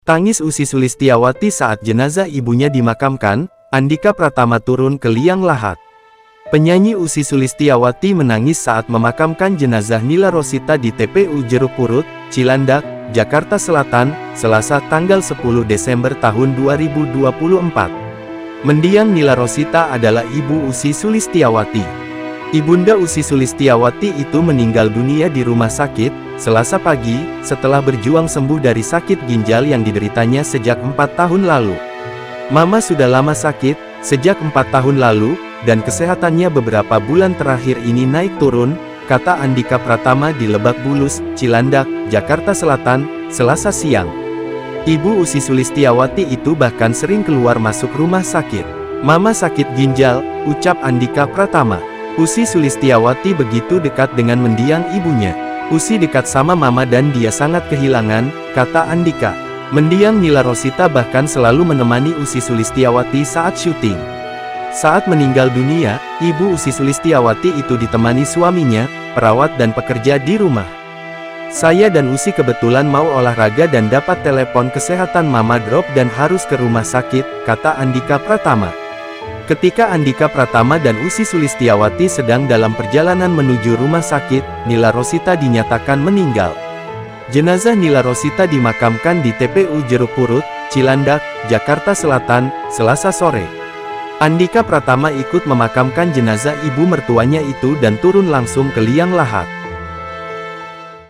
Tangis Usi Sulistiawati saat jenazah ibunya dimakamkan, Andhika Pratama turun ke liang lahat. Penyanyi Usi Sulistiawati menangis saat memakamkan jenazah Nila Rosita di TPU Jeruk Purut, Cilandak, Jakarta Selatan, Selasa tanggal 10 Desember tahun 2024. Mendiang Nila Rosita adalah ibu Usi Sulistiawati. Ibunda Usi Sulistiawati itu meninggal dunia di rumah sakit, Selasa pagi, setelah berjuang sembuh dari sakit ginjal yang dideritanya sejak 4 tahun lalu. Mama sudah lama sakit, sejak 4 tahun lalu, dan kesehatannya beberapa bulan terakhir ini naik turun, kata Andhika Pratama di Lebak Bulus, Cilandak, Jakarta Selatan, Selasa siang. Ibu Usi Sulistiawati itu bahkan sering keluar masuk rumah sakit. Mama sakit ginjal, ucap Andhika Pratama. Usi Sulistiawati begitu dekat dengan mendiang ibunya. Usi dekat sama mama dan dia sangat kehilangan, kata Andhika. Mendiang Nila Rosita bahkan selalu menemani Usi Sulistiawati saat syuting. Saat meninggal dunia, ibu Usi Sulistiawati itu ditemani suaminya, perawat dan pekerja di rumah. Saya dan Usi kebetulan mau olahraga dan dapat telepon kesehatan mama drop dan harus ke rumah sakit, kata Andhika Pratama. Ketika Andhika Pratama dan Usi Sulistiawati sedang dalam perjalanan menuju rumah sakit, Nila Rosita dinyatakan meninggal. Jenazah Nila Rosita dimakamkan di TPU Jeruk Purut, Cilandak, Jakarta Selatan, Selasa sore. Andhika Pratama ikut memakamkan jenazah ibu mertuanya itu dan turun langsung ke liang lahat.